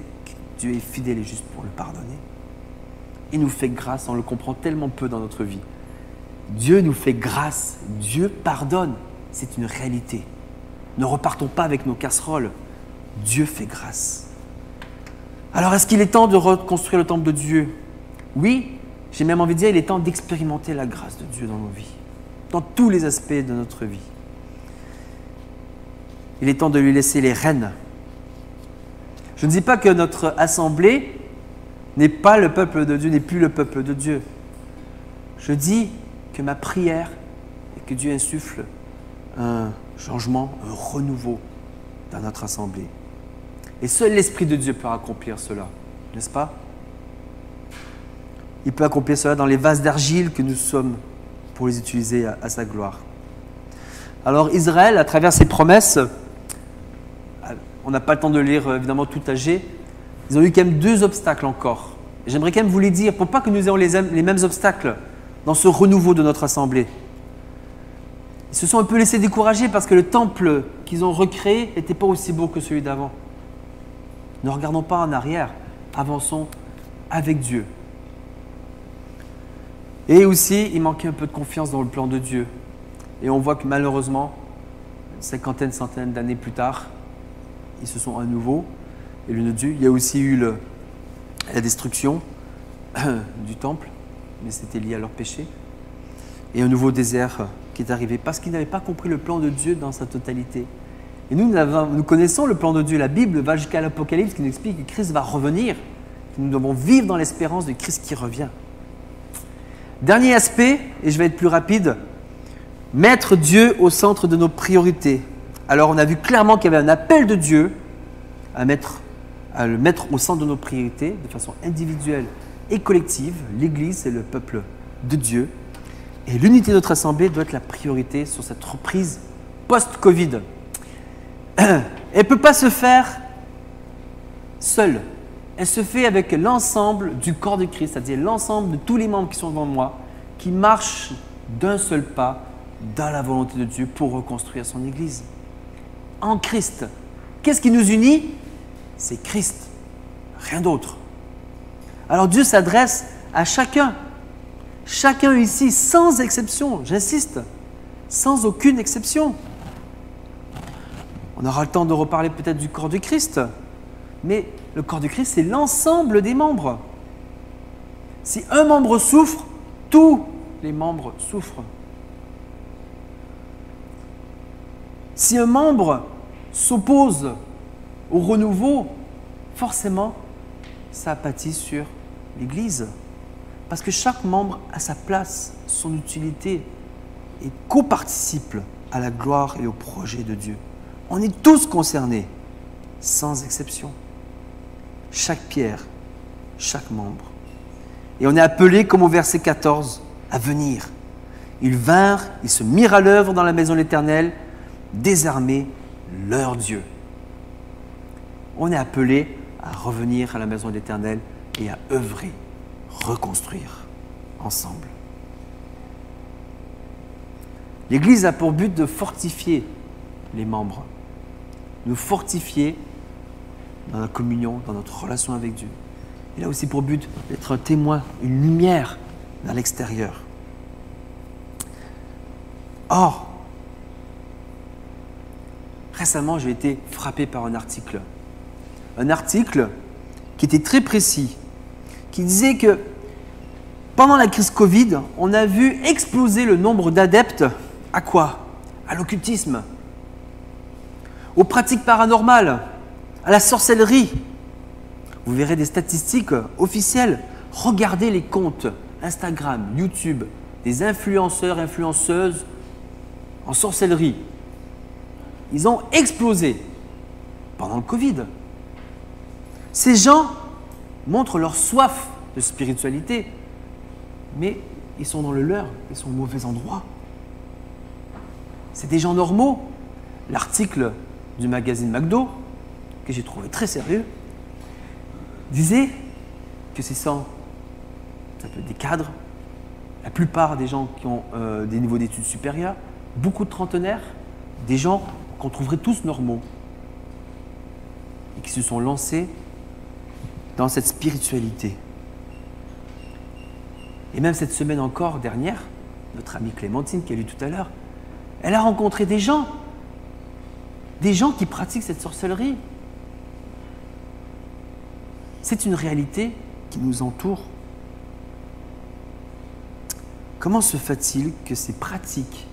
Dieu est fidèle et juste pour le pardonner. Il nous fait grâce, on le comprend tellement peu dans notre vie. Dieu nous fait grâce, Dieu pardonne, c'est une réalité. Ne repartons pas avec nos casseroles, Dieu fait grâce. Alors est-ce qu'il est temps de reconstruire le temple de Dieu? Oui, j'ai même envie de dire, il est temps d'expérimenter la grâce de Dieu dans nos vies, dans tous les aspects de notre vie. Il est temps de lui laisser les rênes. Je ne dis pas que notre assemblée n'est pas le peuple de Dieu, n'est plus le peuple de Dieu. Je dis que ma prière est que Dieu insuffle un changement, un renouveau dans notre assemblée. Et seul l'Esprit de Dieu peut accomplir cela, n'est-ce pas? Il peut accomplir cela dans les vases d'argile que nous sommes pour les utiliser à sa gloire. Alors Israël, à travers ses promesses, on n'a pas le temps de lire évidemment tout âgé, ils ont eu quand même 2 obstacles encore. Et j'aimerais quand même vous les dire, pour pas que nous ayons les mêmes obstacles dans ce renouveau de notre assemblée. Ils se sont un peu laissés décourager parce que le temple qu'ils ont recréé n'était pas aussi beau que celui d'avant. Ne regardons pas en arrière, avançons avec Dieu. Et aussi, il manquait un peu de confiance dans le plan de Dieu. Et on voit que malheureusement, cinquantaine, centaine d'années plus tard, ils se sont à nouveau élus de Dieu. Il y a aussi eu la destruction du temple, mais c'était lié à leur péché. Et un nouveau désert qui est arrivé parce qu'ils n'avaient pas compris le plan de Dieu dans sa totalité. Et nous connaissons le plan de Dieu. La Bible va jusqu'à l'Apocalypse qui nous explique que Christ va revenir. Que nous devons vivre dans l'espérance de Christ qui revient. Dernier aspect, et je vais être plus rapide, mettre Dieu au centre de nos priorités. Alors on a vu clairement qu'il y avait un appel de Dieu à le mettre au centre de nos priorités de façon individuelle et collective. L'Église, c'est le peuple de Dieu. Et l'unité de notre assemblée doit être la priorité sur cette reprise post-Covid. Elle ne peut pas se faire seule. Elle se fait avec l'ensemble du corps de Christ, c'est-à-dire l'ensemble de tous les membres qui sont devant moi, qui marchent d'un seul pas dans la volonté de Dieu pour reconstruire son Église. En Christ. Qu'est-ce qui nous unit? C'est Christ, rien d'autre. Alors Dieu s'adresse à chacun ici, sans exception, j'insiste, sans aucune exception. On aura le temps de reparler peut-être du corps de Christ, mais le corps de Christ, c'est l'ensemble des membres. Si un membre souffre, tous les membres souffrent. Si un membre s'oppose au renouveau, forcément, ça pâtit sur l'Église. Parce que chaque membre a sa place, son utilité et coparticipe à la gloire et au projet de Dieu. On est tous concernés, sans exception. Chaque pierre, chaque membre. Et on est appelé, comme au verset 14, à venir. Ils vinrent, ils se mirent à l'œuvre dans la maison de l'Éternel, désarmer leur Dieu. On est appelé à revenir à la maison de l'Éternel et à œuvrer, reconstruire ensemble. L'Église a pour but de fortifier les membres, nous fortifier dans la communion, dans notre relation avec Dieu. Il a aussi pour but d'être un témoin, une lumière dans l'extérieur. Or, récemment, j'ai été frappé par un article. Un article qui était très précis, qui disait que pendant la crise Covid, on a vu exploser le nombre d'adeptes à quoi? À l'occultisme, aux pratiques paranormales, à la sorcellerie. Vous verrez des statistiques officielles. Regardez les comptes Instagram, YouTube, des influenceurs, influenceuses en sorcellerie. Ils ont explosé pendant le Covid. Ces gens montrent leur soif de spiritualité, mais ils sont dans le leur, ils sont au mauvais endroit. C'est des gens normaux. L'article du magazine McDo, que j'ai trouvé très sérieux, disait que c'est ça peut être des cadres, la plupart des gens qui ont des niveaux d'études supérieurs, beaucoup de trentenaires, des gens qu'on trouverait tous normaux et qui se sont lancés dans cette spiritualité. Et même cette semaine encore dernière, notre amie Clémentine qui a lu tout à l'heure, elle a rencontré des gens qui pratiquent cette sorcellerie. C'est une réalité qui nous entoure. Comment se fait-il que ces pratiques,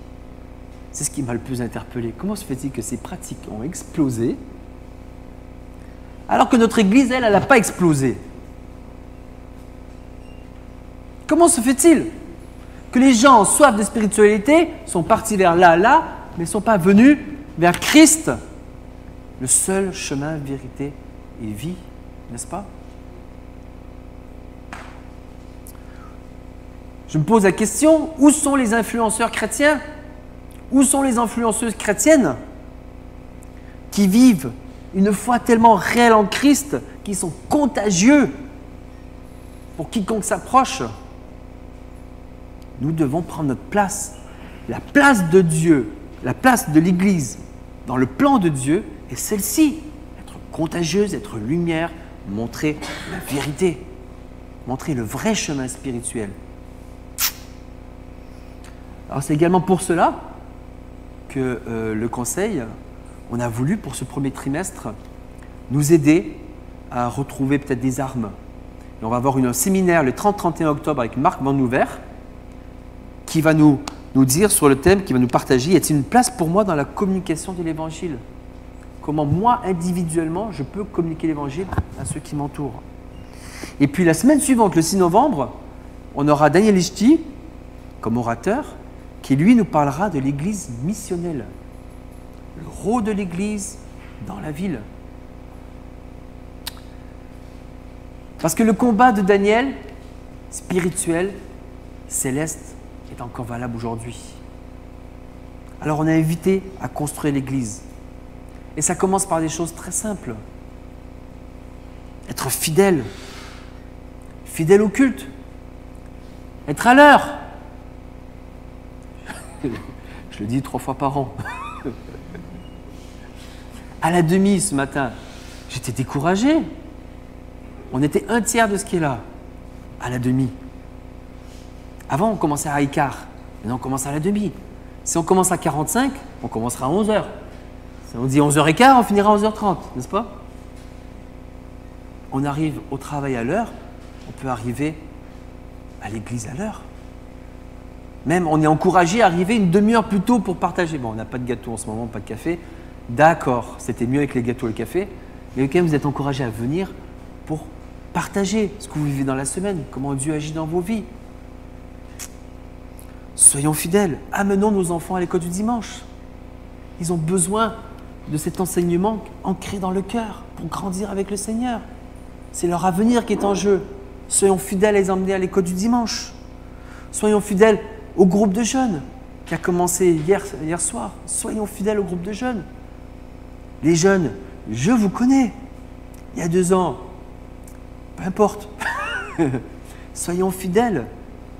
c'est ce qui m'a le plus interpellé, comment se fait-il que ces pratiques ont explosé alors que notre Église, elle n'a pas explosé? Comment se fait-il que les gens en soif de spiritualité sont partis vers là, mais ne sont pas venus vers Christ, le seul chemin, vérité et vie, n'est-ce pas? Je me pose la question, où sont les influenceurs chrétiens? Où sont les influenceuses chrétiennes qui vivent une foi tellement réelle en Christ, qui sont contagieux pour quiconque s'approche? Nous devons prendre notre place. La place de Dieu, la place de l'Église dans le plan de Dieu est celle-ci. Être contagieuse, être lumière, montrer la vérité, montrer le vrai chemin spirituel. Alors c'est également pour cela que le Conseil, on a voulu pour ce premier trimestre nous aider à retrouver peut-être des armes. Et on va avoir un séminaire le 30-31 octobre avec Marc Van Nouvert qui va nous dire sur le thème, qui va nous partager, y a-t-il une place pour moi dans la communication de l'Évangile? Comment moi, individuellement, je peux communiquer l'Évangile à ceux qui m'entourent. Et puis la semaine suivante, le 6 novembre, on aura Daniel Ishti comme orateur qui, lui, nous parlera de l'Église missionnelle, le rôle de l'Église dans la ville. Parce que le combat de Daniel, spirituel, céleste, est encore valable aujourd'hui. Alors on est invité à construire l'Église. Et ça commence par des choses très simples. Être fidèle. Fidèle au culte. Être à l'heure. Je le dis 3 fois par an. À la demi ce matin, j'étais découragé. On était 1/3 de ce qui est là. À la demi. Avant, on commençait à 1/4. Maintenant, on commence à la demi. Si on commence à 45, on commencera à 11h. Si on dit 11h15, on finira à 11h30, n'est-ce pas? On arrive au travail à l'heure, on peut arriver à l'église à l'heure. Même, on est encouragé à arriver une demi-heure plus tôt pour partager. Bon, on n'a pas de gâteau en ce moment, pas de café. D'accord, c'était mieux avec les gâteaux et le café. Mais quand même, vous êtes encouragé à venir pour partager ce que vous vivez dans la semaine, comment Dieu agit dans vos vies. Soyons fidèles, amenons nos enfants à l'école du dimanche. Ils ont besoin de cet enseignement ancré dans le cœur pour grandir avec le Seigneur. C'est leur avenir qui est en jeu. Soyons fidèles à les emmener à l'école du dimanche. Soyons fidèles au groupe de jeunes qui a commencé hier soir. Soyons fidèles au groupe de jeunes. Les jeunes, je vous connais. Il y a 2 ans, peu importe. Soyons fidèles.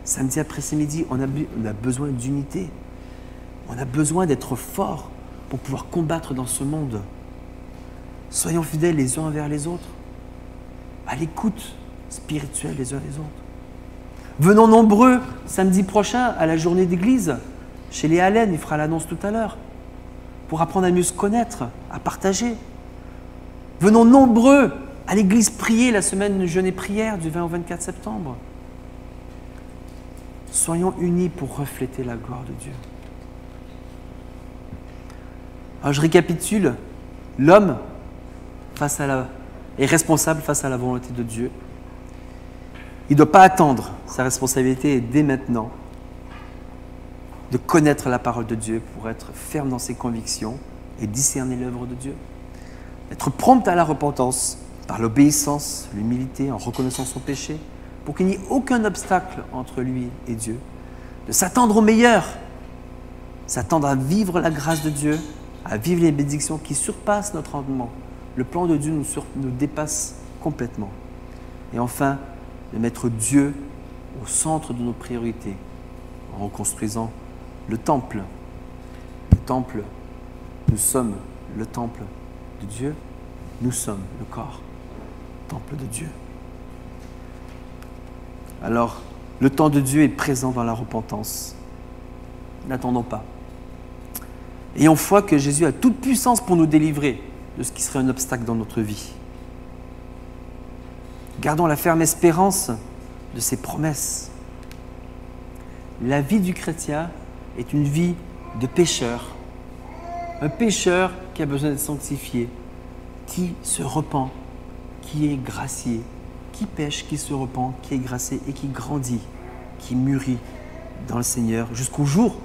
Samedi après-midi, on a besoin d'unité. On a besoin d'être forts pour pouvoir combattre dans ce monde. Soyons fidèles les uns envers les autres, à l'écoute spirituelle les uns les autres. Venons nombreux samedi prochain à la journée d'église, chez les Allen, il fera l'annonce tout à l'heure, pour apprendre à mieux se connaître, à partager. Venons nombreux à l'église prier la semaine de jeûne et prière du 20 au 24 septembre. Soyons unis pour refléter la gloire de Dieu. Alors je récapitule. L'homme est responsable face à la volonté de Dieu. Il ne doit pas attendre. Sa responsabilité est dès maintenant de connaître la parole de Dieu pour être ferme dans ses convictions et discerner l'œuvre de Dieu. Être prompt à la repentance par l'obéissance, l'humilité, en reconnaissant son péché, pour qu'il n'y ait aucun obstacle entre lui et Dieu, de s'attendre au meilleur, s'attendre à vivre la grâce de Dieu, à vivre les bénédictions qui surpassent notre entendement. Le plan de Dieu nous dépasse complètement. Et enfin, de mettre Dieu au centre de nos priorités, en reconstruisant le temple. Le temple, nous sommes le temple de Dieu, nous sommes le corps, temple de Dieu. Alors, le temps de Dieu est présent dans la repentance. N'attendons pas. Ayons foi que Jésus a toute puissance pour nous délivrer de ce qui serait un obstacle dans notre vie. Gardons la ferme espérance de ses promesses. La vie du chrétien est une vie de pécheur. Un pécheur qui a besoin d'être sanctifié, qui se repent, qui est gracié, qui pêche, qui se repent, qui est gracié et qui grandit, qui mûrit dans le Seigneur jusqu'au jour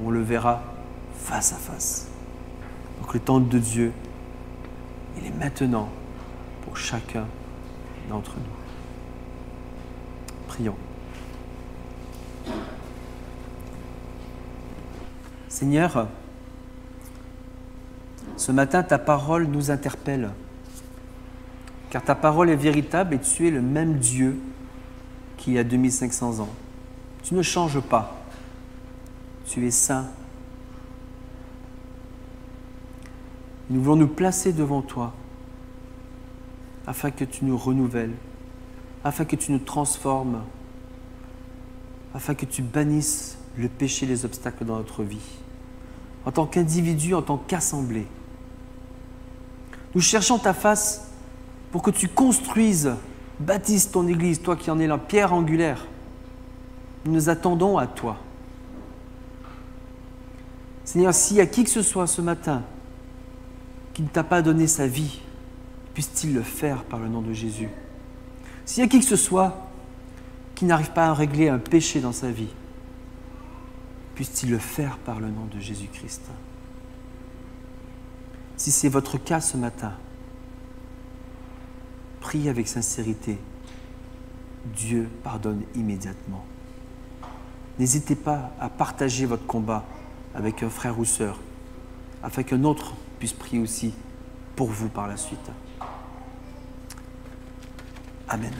où on le verra face à face. Donc le temps de Dieu, il est maintenant pour chacun d'entre nous. Prions. Seigneur, ce matin, ta parole nous interpelle. Car ta parole est véritable et tu es le même Dieu qu'il y a 2500 ans. Tu ne changes pas. Tu es saint. Nous voulons nous placer devant toi afin que tu nous renouvelles, afin que tu nous transformes, afin que tu bannisses le péché et les obstacles dans notre vie. en tant qu'individu, en tant qu'assemblée. Nous cherchons ta face pour que tu construises, bâtisses ton Église, toi qui en es la pierre angulaire. Nous nous attendons à toi. Seigneur, s'il y a qui que ce soit ce matin qui ne t'a pas donné sa vie, puisse-t-il le faire par le nom de Jésus. S'il y a qui que ce soit qui n'arrive pas à régler un péché dans sa vie, puisse-t-il le faire par le nom de Jésus-Christ. Si c'est votre cas ce matin, priez avec sincérité. Dieu pardonne immédiatement. N'hésitez pas à partager votre combat avec un frère ou sœur, afin qu'un autre puisse prier aussi pour vous par la suite. Amen.